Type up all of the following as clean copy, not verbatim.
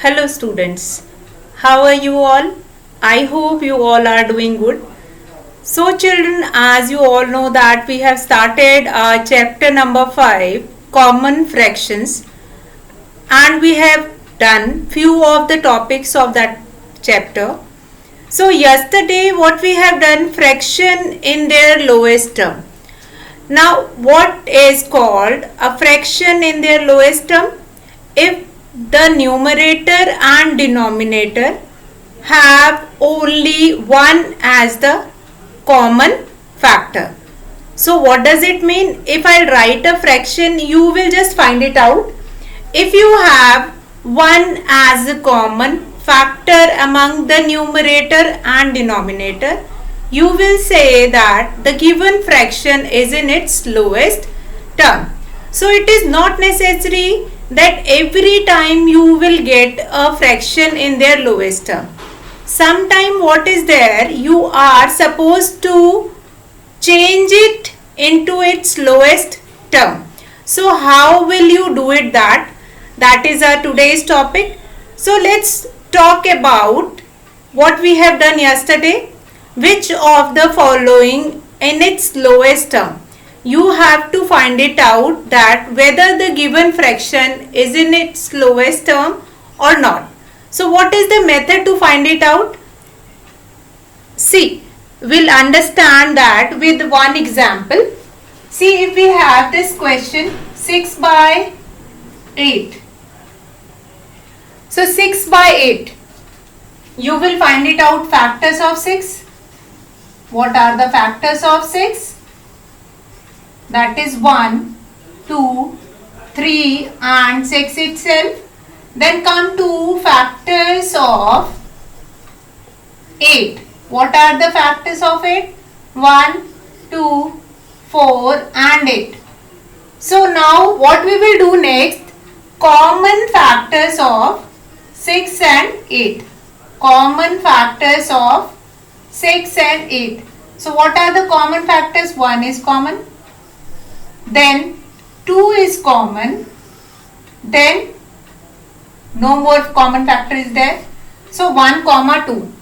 Hello students, how are you all? I hope you all are doing good. So children, as you all know that we have started chapter number 5, common fractions, and we have done few of the topics of that chapter. So yesterday what we have done, fraction in their lowest term. Now what is called a fraction in their lowest term? If the numerator and denominator have only one as the common factor. So what does it mean? If I write a fraction, you will just find it out. If you have one as a common factor among the numerator and denominator, you will say that the given fraction is in its lowest term. So it is not necessary that every time you will get a fraction in their lowest term. Sometime what is there, you are supposed to change it into its lowest term. So how will you do it that? That is our today's topic. So let's talk about what we have done yesterday. Which of the following in its lowest term? You have to find it out that whether the given fraction is in its lowest term or not. So what is the method to find it out? See, we'll understand that with one example. See, if we have this question 6 by 8. So 6 by 8. You will find it out factors of 6. What are the factors of 6? That is 1, 2, 3 and 6 itself. Then come to factors of 8. What are the factors of 8? 1, 2, 4 and 8. So now what we will do next? Common factors of 6 and 8. Common factors of 6 and 8. So what are the common factors? 1 is common. Then 2 is common. Then no more common factor is there. So 1 comma 2.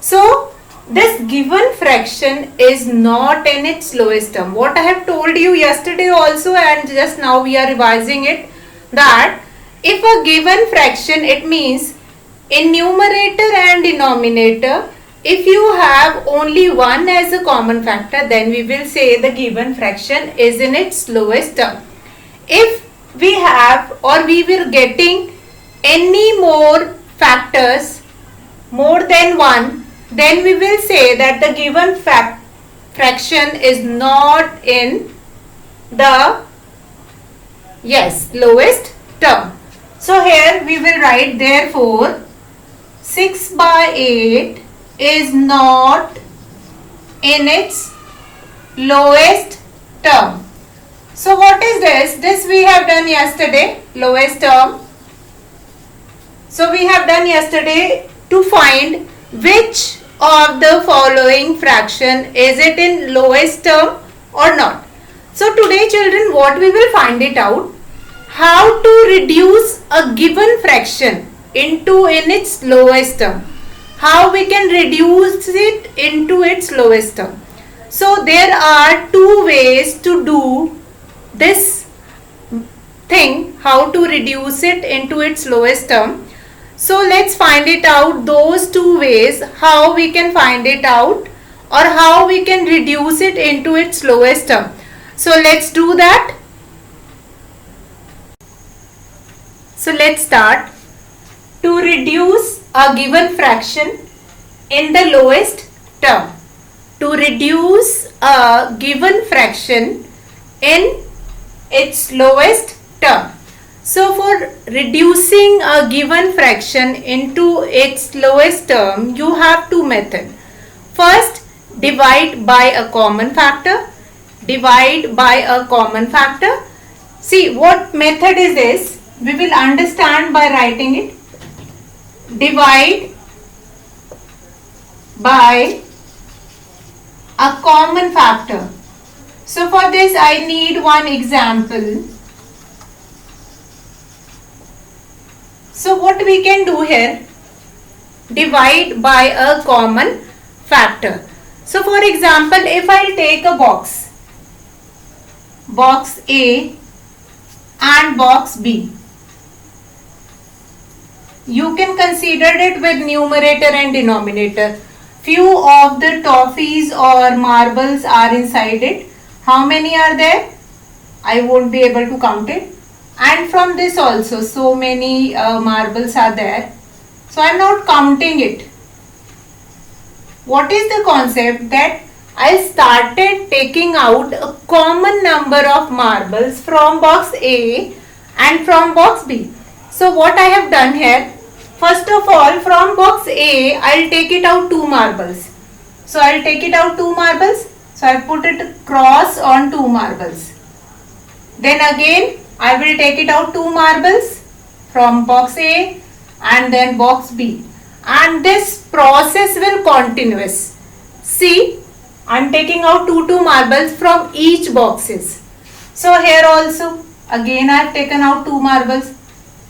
So this given fraction is not in its lowest term. What I have told you yesterday also, and just now we are revising it, that if a given fraction, it means in numerator and denominator, if you have only one as a common factor, then we will say the given fraction is in its lowest term. If we have or we were getting any more factors more than one, then we will say that the given fraction is not in the lowest term. So here we will write, therefore 6 by 8 is not in its lowest term. So what is this? This we have done yesterday, lowest term. So we have done yesterday to find which of the following fraction is it in lowest term or not. So today children, what we will find it out, how to reduce a given fraction into in its lowest term. How we can reduce it into its lowest term. So there are two ways to do this thing, how to reduce it into its lowest term. So let's find it out, those two ways, how we can find it out or how we can reduce it into its lowest term. So let's do that. So let's start. To reduce a given fraction in the lowest term. To reduce a given fraction in its lowest term. So for reducing a given fraction into its lowest term, you have two methods. First, divide by a common factor. Divide by a common factor. See, what method is this? We will understand by writing it. Divide by a common factor. So for this I need one example. So what we can do here? Divide by a common factor. So for example, if I'll take a box A and box B, you can consider it with numerator and denominator. Few of the toffees or marbles are inside it. How many are there? I won't be able to count it. And from this also, so many marbles are there. So I am not counting it. What is the concept? That I started taking out a common number of marbles from box A and from box B. So what I have done here, first of all, from box A, I'll take it out 2 marbles. So I'll take it out 2 marbles. So I put it cross on 2 marbles. Then again, I will take it out 2 marbles from box A and then box B. And this process will continuous. See, I am taking out 2 marbles from each boxes. So here also, again I have taken out 2 marbles.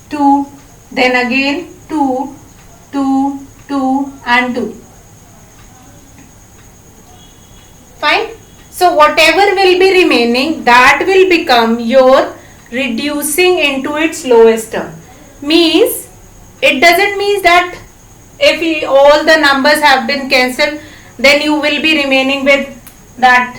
2, then again 2, 2, 2 and 2. Fine. So whatever will be remaining, that will become your reducing into its lowest term. Means, it doesn't mean that if all the numbers have been cancelled, then you will be remaining with that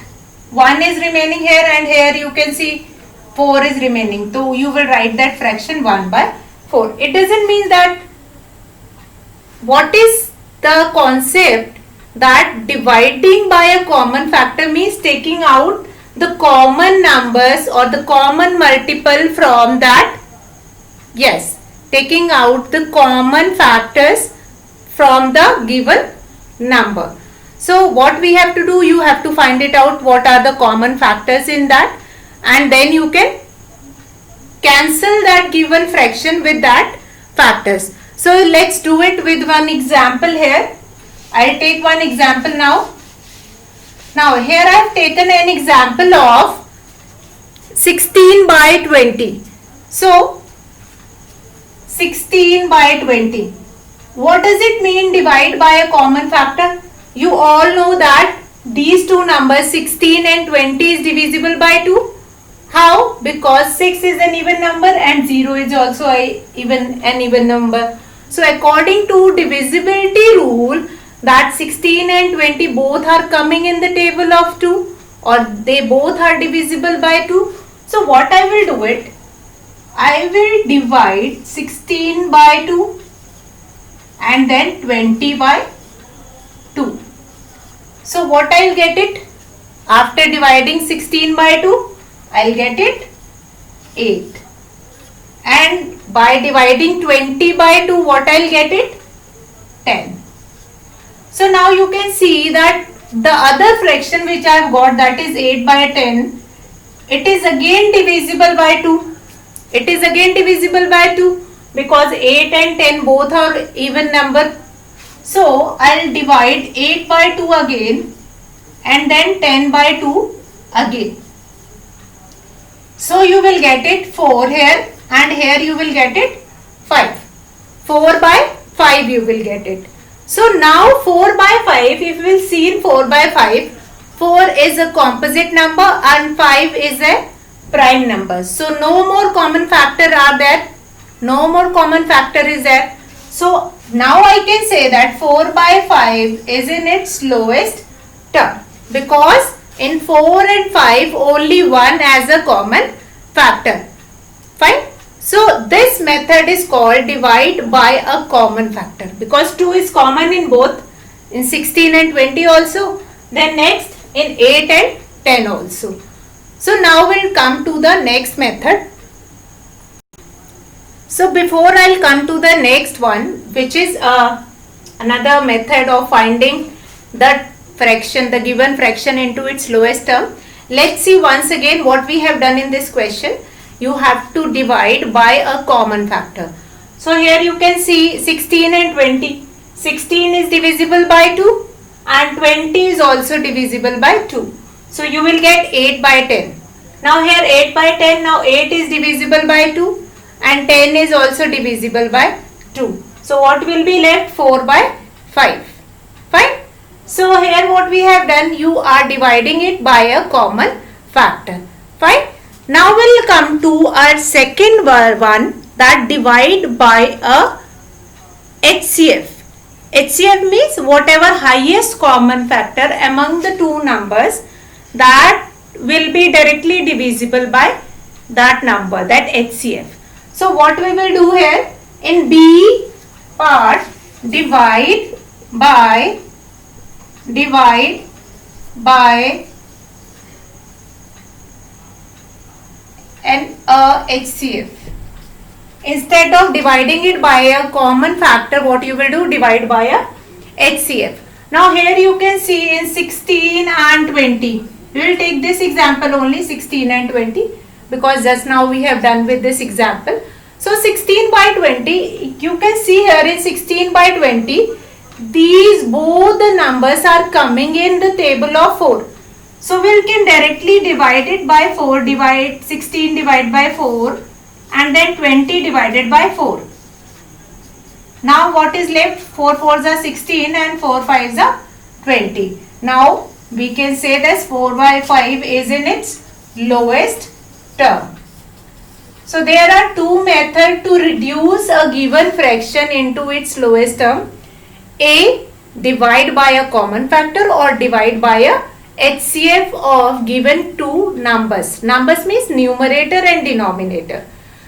1 is remaining here and here you can see 4 is remaining. So you will write that fraction 1 by 4. It doesn't mean that. What is the concept? That dividing by a common factor means taking out the common numbers or the common multiple from that. Yes, taking out the common factors from the given number. So what we have to do, you have to find it out what are the common factors in that, and then you can cancel that given fraction with that factors. So let's do it with one example here. I'll take one example now. Now here I have taken an example of 16 by 20. So 16 by 20. What does it mean divide by a common factor? You all know that these two numbers 16 and 20 is divisible by 2. How? Because 6 is an even number and 0 is also an even number. So according to divisibility rule, that 16 and 20 both are coming in the table of 2, or they both are divisible by 2. So what I will do it, I will divide 16 by 2 and then 20 by 2. So what I will get it? After dividing 16 by 2, I will get it 8. And by dividing 20 by 2, what I will get it? 10. So now you can see that the other fraction which I have got, that is 8 by 10, it is again divisible by 2. It is again divisible by 2 because 8 and 10 both are even number. So I will divide 8 by 2 again and then 10 by 2 again. So you will get it 4 here and here you will get it 5. 4 by 5 you will get it. So now 4 by 5, if we will see in 4 by 5, 4 is a composite number and 5 is a prime number. So no more common factor are there. No more common factor is there. So now I can say that 4 by 5 is in its lowest term because in 4 and 5 only 1 as a common factor. Fine. So this method is called divide by a common factor because 2 is common in both, in 16 and 20 also, then next in 8 and 10 also. So now we'll come to the next method. So before I'll come to the next one, which is another method of finding the fraction, the given fraction into its lowest term, let's see once again what we have done in this question. You have to divide by a common factor. So here you can see 16 and 20. 16 is divisible by 2 and 20 is also divisible by 2. So you will get 8 by 10. Now here 8 by 10, now 8 is divisible by 2 and 10 is also divisible by 2. So what will be left? 4 by 5. Fine. So here what we have done, you are dividing it by a common factor. Fine. Now we'll come to our second one, that divide by a HCF. HCF means whatever highest common factor among the two numbers, that will be directly divisible by that number, that HCF. So what we will do here, in B part, divide by an HCF. Instead of dividing it by a common factor, what you will do, divide by a HCF. Now here you can see in 16 and 20. We will take this example only, 16 and 20, because just now we have done with this example. So 16 by 20, you can see here in 16 by 20, these both the numbers are coming in the table of 4. So we can directly divide it by 4, divide 16 divided by 4 and then 20 divided by 4. Now what is left? 4 4s are 16 and 4 5s are 20. Now we can say this 4 by 5 is in its lowest term. So there are two methods to reduce a given fraction into its lowest term. A, divide by a common factor, or divide by a HCF of given two numbers. Numbers means numerator and denominator.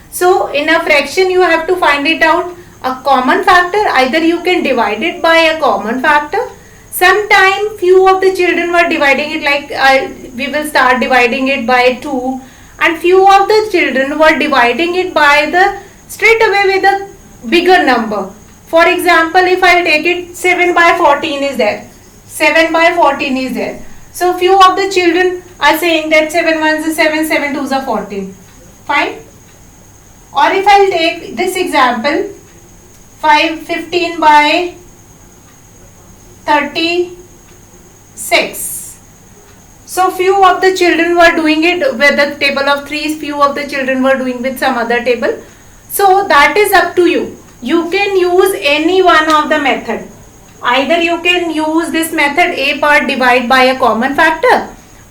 So in a fraction you have to find it out. A common factor, either you can divide it by a common factor. Sometime few of the children were dividing it like we will start dividing it by 2, and few of the children were dividing it by the straight away with a bigger number. For example, if I take it 7 by 14 is there. 7 by 14 is there. So few of the children are saying that 7 1s is 7, 7 2s are 14. Fine. Or if I will take this example, 15 by 36. So few of the children were doing it with the table of 3s, few of the children were doing with some other table. So that is up to you. You can use any one of the method. Either you can use this method, A part, divide by a common factor,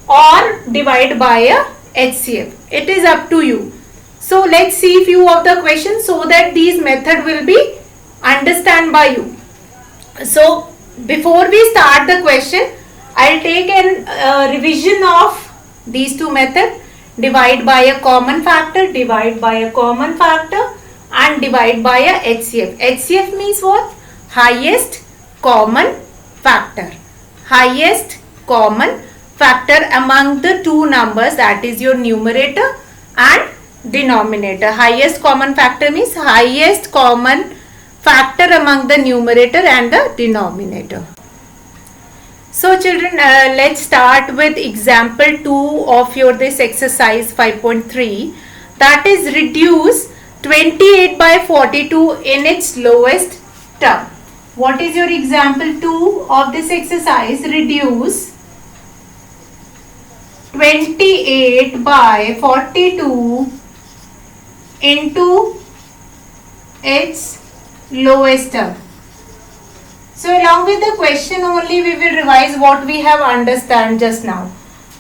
or divide by a HCF. It is up to you. So let's see few of the questions so that these method will be understand by you. So before we start the question, I'll take an revision of these two methods. Divide by a common factor, divide by a common factor, and divide by a HCF. HCF means what? Highest common factor. Highest common factor among the two numbers, that is your numerator and denominator. Highest common factor means highest common factor among the numerator and the denominator. So children, let's start with example 2 of your this exercise 5.3, that is reduce 28 by 42 in its lowest term. What is your example 2 of this exercise? Reduce 28 by 42 into its lowest term. So along with the question only we will revise what we have understand just now.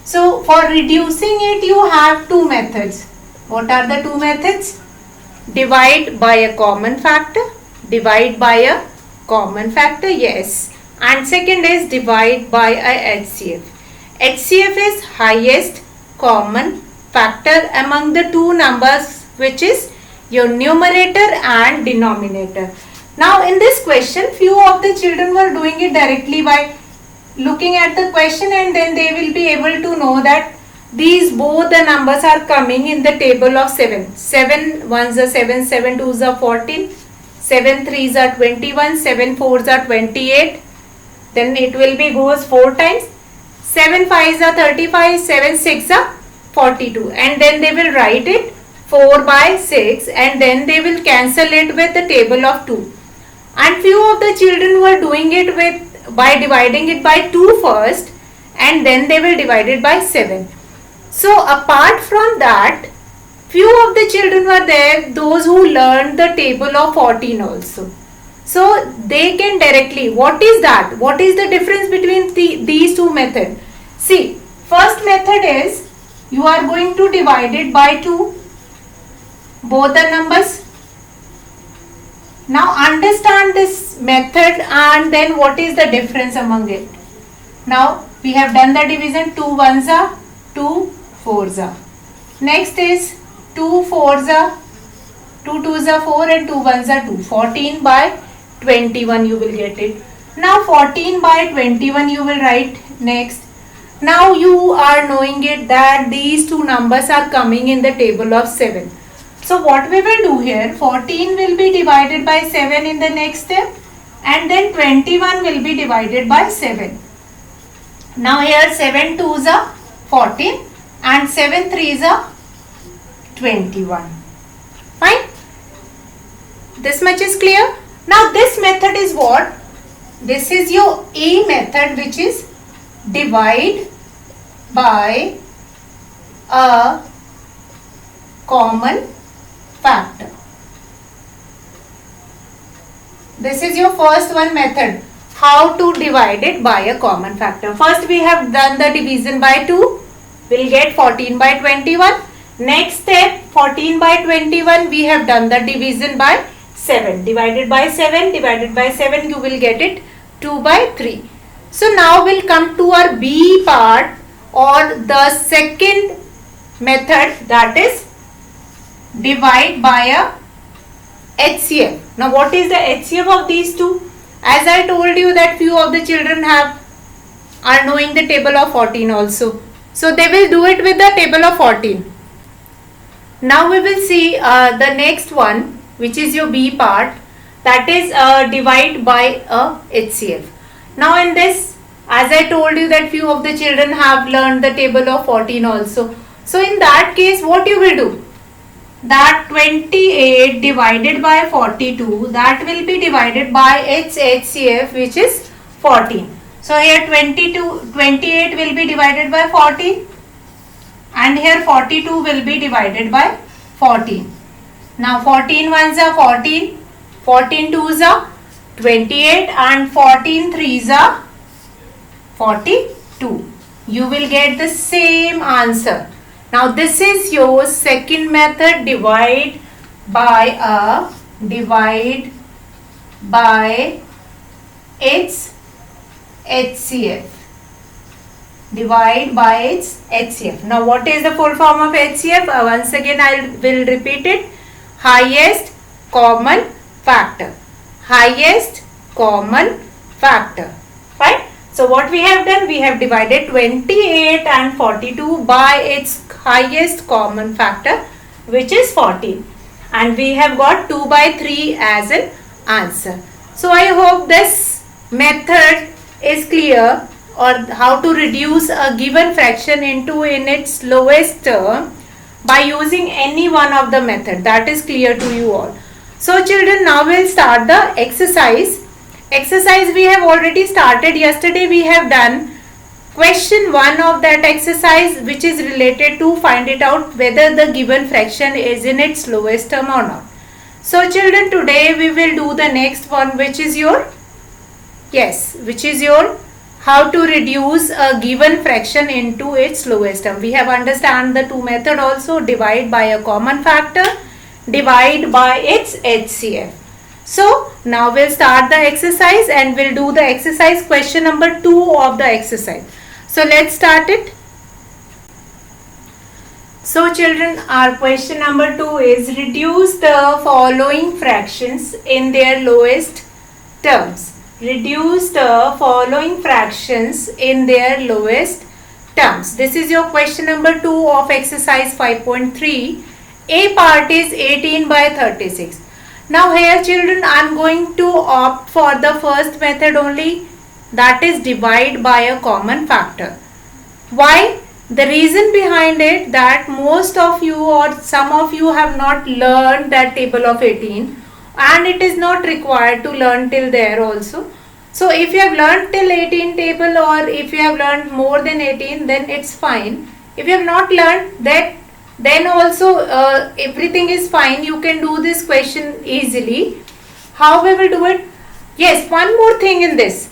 So for reducing it you have two methods. What are the two methods? Divide by a common factor. Divide by a common factor, yes. And second is divide by a HCF. HCF is highest common factor among the two numbers, which is your numerator and denominator. Now in this question, few of the children were doing it directly by looking at the question, and then they will be able to know that these both the numbers are coming in the table of 7. 7 1s are 7, 7 2s are 14, 7 3s are 21, 7 4s are 28. Then it will be goes 4 times. 7 5s are 35, 7 6 are 42, and then they will write it 4 by 6, and then they will cancel it with the table of 2. And few of the children were doing it with by dividing it by 2 first, and then they will divide it by 7. So apart from that, Few of the children were there, those who learned the table of 14 also. So they can directly, what is that? What is the difference between these two methods? See, first method is you are going to divide it by 2, both the numbers. Now understand this method and then what is the difference among it. Now we have done the division, 2 ones are 2 fours are. Next is 2 fours are 2 twos are 4 and 2 ones are 2. 14 by 21 you will get it. Now 14 by 21 you will write next. Now you are knowing it that these two numbers are coming in the table of 7. So what we will do here, 14 will be divided by 7 in the next step and then 21 will be divided by 7. Now here 7 twos are 14 and 7 threes are 21. Fine. This much is clear. Now this method is what? This is your A method, which is divide by a common factor. This is your first one method, how to divide it by a common factor. First we have done the division by 2, we'll get 14 by 21. Next step, 14 by 21 we have done the division by 7. Divided by 7 you will get it 2 by 3. So now we'll come to our B part or the second method, that is divide by a HCF. Now what is the HCF of these two? As I told you that few of the children are knowing the table of 14 also. So they will do it with the table of 14. Now we will see the next one, which is your B part, that is divide by a HCF. Now in this, as I told you that few of the children have learned the table of 14 also. So in that case, what you will do? That 28 divided by 42, that will be divided by its HCF, which is 14. So here 28 will be divided by 14 and here 42 will be divided by 14. Now 14 ones are 14, 14 twos are 28 and 14 threes are 42. You will get the same answer. Now this is your second method, divide by its HCF. Divide by its HCF. Now what is the full form of HCF? Once again I will repeat it. Highest common factor. Highest common factor. Fine. So what we have done? We have divided 28 and 42 by its highest common factor, which is 14. And we have got 2 by 3 as an answer. So I hope this method is clear, or how to reduce a given fraction into in its lowest term by using any one of the method. That is clear to you all. So children, now we'll start the exercise. Exercise we have already started. Yesterday we have done question 1 of that exercise, which is related to find it out whether the given fraction is in its lowest term or not. So children, today we will do the next one, which is your how to reduce a given fraction into its lowest term. We have understand the two method also, divide by a common factor, divide by its HCF. So now we'll start the exercise and we'll do the exercise question number 2 of the exercise. So let's start it. So children, our question number 2 is reduce the following fractions in their lowest terms. Reduce the following fractions in their lowest terms. This is your question number 2 of exercise 5.3. A part is 18 by 36. Now here children, I am going to opt for the first method only, that is divide by a common factor. Why? The reason behind it that most of you or some of you have not learned that table of 18 and it is not required to learn till there also. So if you have learned till 18 table or if you have learned more than 18, then it's fine. If you have not learned that, then also everything is fine. You can do this question easily. How we will do it? Yes, one more thing in this.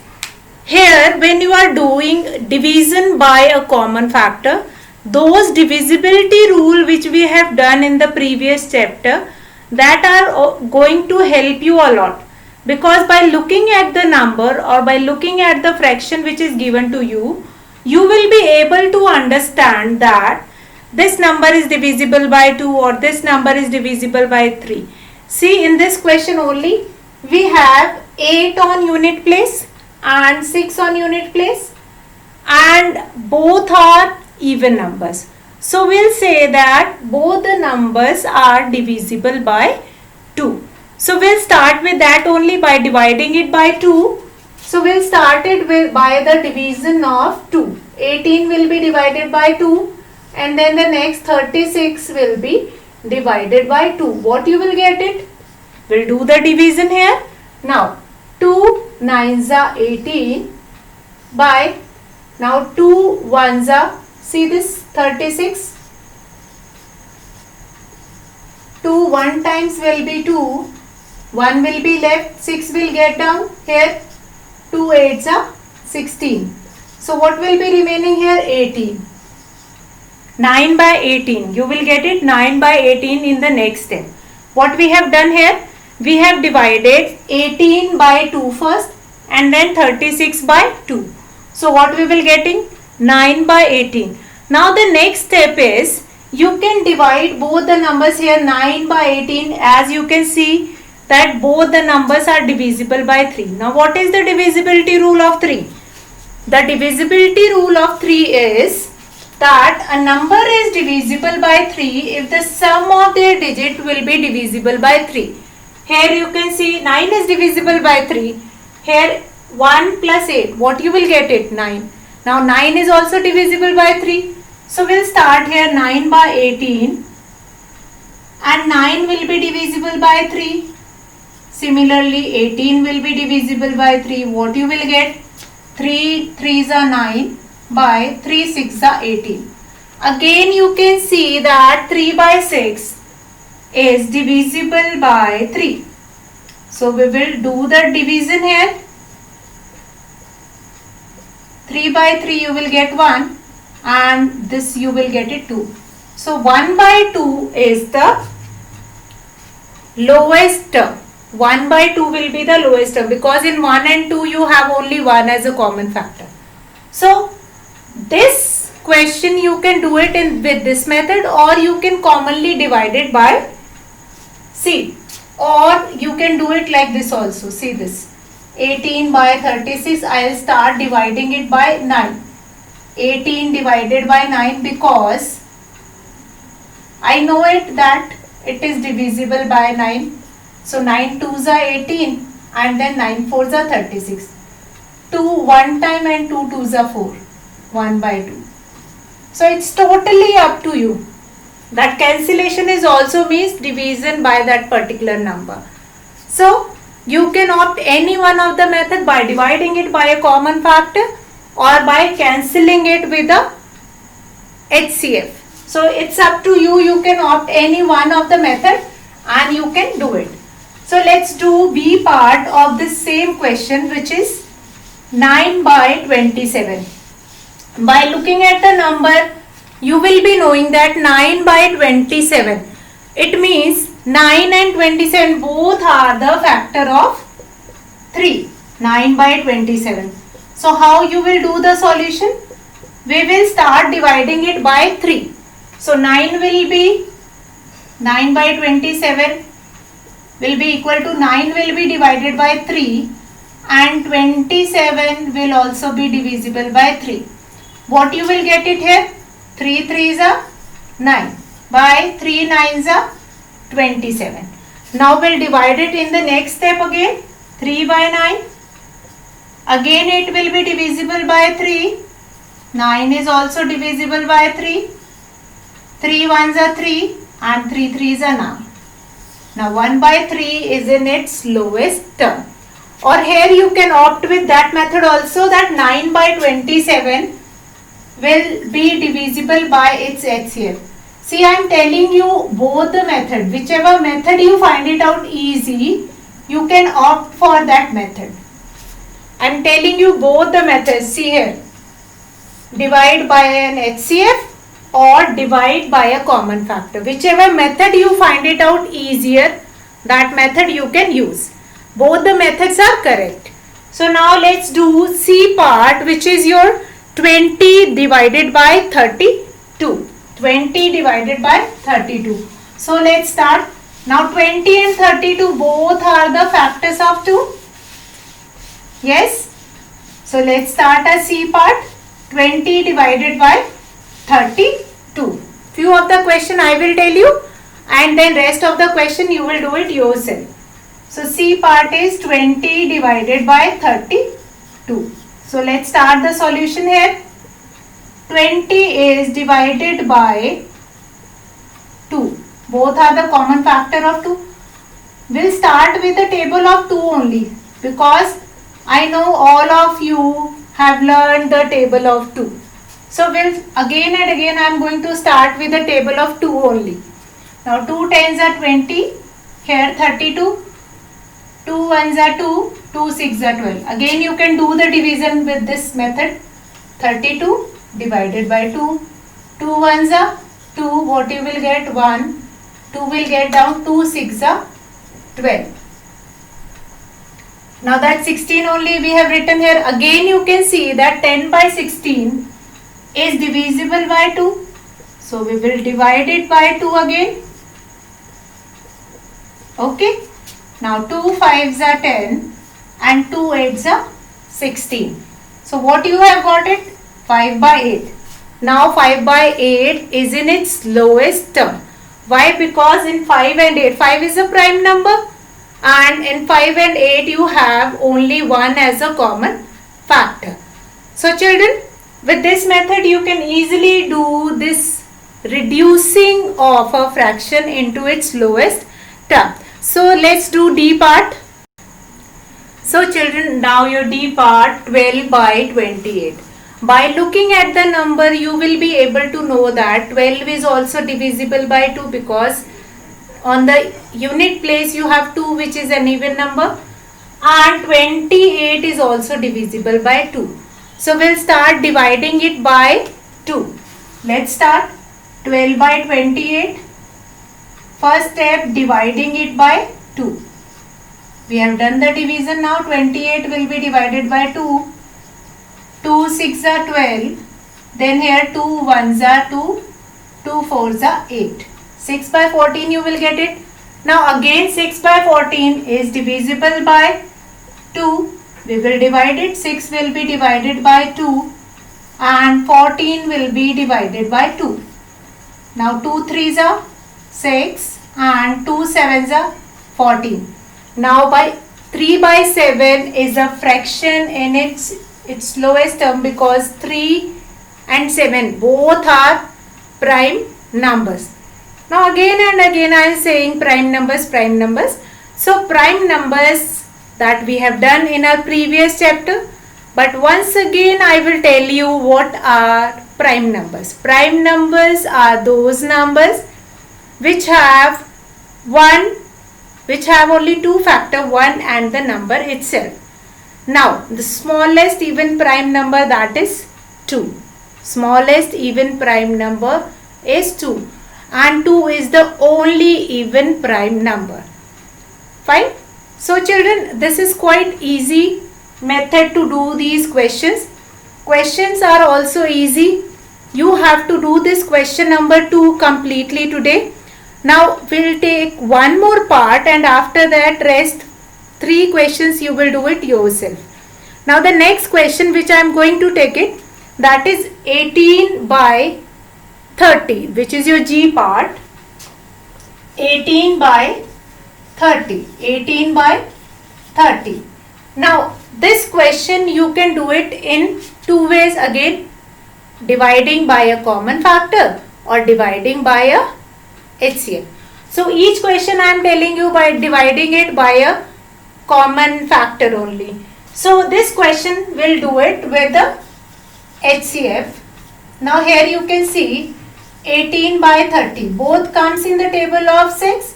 Here, when you are doing division by a common factor, those divisibility rule which we have done in the previous chapter, that are going to help you a lot, because by looking at the number or by looking at the fraction which is given to you, you will be able to understand that this number is divisible by 2 or this number is divisible by 3. See, in this question only we have 8 on unit place and 6 on unit place, and both are even numbers. So we'll say that both the numbers are divisible by 2. So we'll start with that only by dividing it by 2. So we'll start it with by the division of 2. 18 will be divided by 2, and then the next 36 will be divided by 2. What you will get it? We'll do the division here. Now 2 9s are 18 by, now 2 1s are, see this 36. 2 1 times will be 2, 1 will be left, 6 will get down here, 2 8s are 16. So what will be remaining here? 18. 9 by 18. You will get it 9 by 18 in the next step. What we have done here? We have divided 18 by 2 first and then 36 by 2. So what we will getting? 9 by 18. Now the next step is, you can divide both the numbers here, 9 by 18, as you can see that both the numbers are divisible by 3. Now what is the divisibility rule of 3? The divisibility rule of 3 is that a number is divisible by 3 if the sum of their digit will be divisible by 3. Here you can see 9 is divisible by 3. Here 1 plus 8, what you will get it? 9. Now 9 is also divisible by 3. So we'll start here 9 by 18 and 9 will be divisible by 3. Similarly 18 will be divisible by 3. What you will get? 3 3s are 9 by 3 6 are 18. Again you can see that 3 by 6 is divisible by 3. So we will do the division here. 3 by 3 you will get 1 and this you will get it 2. So 1 by 2 is the lowest term. 1 by 2 will be the lowest term, because in 1 and 2 you have only 1 as a common factor. So this question you can do it with this method, or you can commonly divide it by C, or you can do it like this also. See this 18 by 36, I will start dividing it by 9. 18 divided by 9, because I know it that it is divisible by 9. So 9 2s are 18 and then 9 4s are 36. 2 1 time and 2 2s are 4. 1 by 2. So it's totally up to you. That cancellation is also means division by that particular number. So you can opt any one of the method by dividing it by a common factor or by cancelling it with a HCF. So it's up to you. You can opt any one of the method and you can do it. So let's do B part of this same question, which is 9 by 27. By looking at the number, you will be knowing that 9 by 27. It means 9 and 27 both are the factor of 3. 9 by 27. So how you will do the solution? We will start dividing it by 3. So 9 will be 9 by 27 will be equal to 9 will be divided by 3 and 27 will also be divisible by 3. What you will get it here? 3 3s are 9 by 3 9s are 27. Now we'll divide it in the next step again. 3 by 9. Again it will be divisible by 3. 9 is also divisible by 3. 3 1s are 3 and 3 3s are 9. Now 1 by 3 is in its lowest term. Or here you can opt with that method also, that 9 by 27 will be divisible by its HCF. See, I am telling you both the method. Whichever method you find it out easy, you can opt for that method. I am telling you both the methods. See here. Divide by an HCF or divide by a common factor. Whichever method you find it out easier, that method you can use. Both the methods are correct. So now let's do C part, which is your 20 divided by 32. 20 divided by 32. So let's start. Now 20 and 32 both are the factors of 2. Yes. So let's start a C part. 20 divided by 32. Few of the question I will tell you, and then rest of the question you will do it yourself. So C part is 20 divided by 32. So let's start the solution here. 20 is divided by 2. Both are the common factor of 2. We'll start with the table of 2 only, because I know all of you have learned the table of 2. So we'll again and again I am going to start with the table of 2 only. Now 2 tens are 20, here 32, 2 ones are 2, 2 6 are 12. Again you can do the division with this method. 32 divided by 2, 2 ones are 2, what you will get? 1, 2 will get down, 2 6 are 12. Now that 16 only we have written here. Again you can see that 10 by 16 is divisible by 2. So we will divide it by 2 again. Okay. Now 2 5s are 10 and 2 8s are 16. So what you have got it? 5 by 8. Now 5 by 8 is in its lowest term. Why? Because in 5 and 8, 5 is a prime number, and in 5 and 8 you have only 1 as a common factor. So children, with this method you can easily do this reducing of a fraction into its lowest term. So let's do D part. So children, now your D part, 12 by 28. By looking at the number you will be able to know that 12 is also divisible by 2, because on the unit place you have 2, which is an even number, and 28 is also divisible by 2. So we'll start dividing it by 2. Let's start. 12 by 28. First step, dividing it by 2. We have done the division. Now 28 will be divided by 2. 2 6 are 12. Then here 2 1s are 2. 2 4s are 8. 6 by 14 you will get it. Now again 6 by 14 is divisible by 2. We will divide it. 6 will be divided by 2 and 14 will be divided by 2. Now 2 3s are 6 and 2 7s are 14. Now by 3 by 7 is a fraction in its lowest term, because 3 and 7 both are prime numbers. Now again and again I am saying prime numbers, prime numbers. So prime numbers that we have done in our previous chapter, but once again I will tell you what are prime numbers. Prime numbers are those numbers which have only two factor, 1 and the number itself. Now the smallest even prime number, that is 2. Smallest even prime number is 2, and 2 is the only even prime number. Fine. So children, this is quite easy method to do these questions. Questions are also easy. You have to do this question number 2 completely today. Now we'll take one more part, and after that rest 3 questions you will do it yourself. Now the next question which I am going to take it, that is 18 by 30, which is your G part. 18 by 30. 18 by 30. Now this question you can do it in 2 ways again. Dividing by a common factor or dividing by a HCF. So each question I am telling you by dividing it by a common factor only. So this question will do it with the HCF. Now here you can see 18 by 30. Both comes in the table of 6.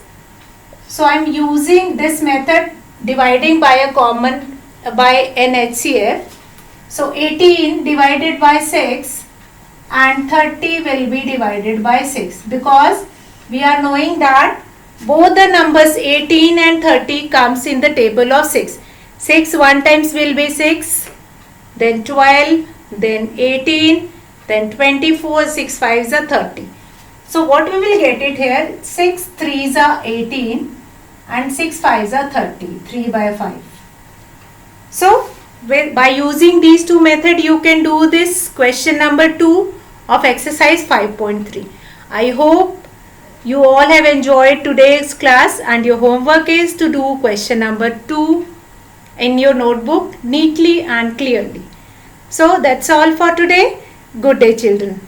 So I am using this method, dividing by a common by an HCF. So 18 divided by 6 and 30 will be divided by 6, because we are knowing that both the numbers 18 and 30 comes in the table of 6. 6 one times will be 6, then 12, then 18, then 24, 6 5s are 30. So what we will get it here, 6 3s are 18 and 6 5s are 30, 3 by 5. So by using these two methods, you can do this question number 2 of exercise 5.3. I hope you all have enjoyed today's class, and your homework is to do question number 2 in your notebook neatly and clearly. So that's all for today. Good day, children.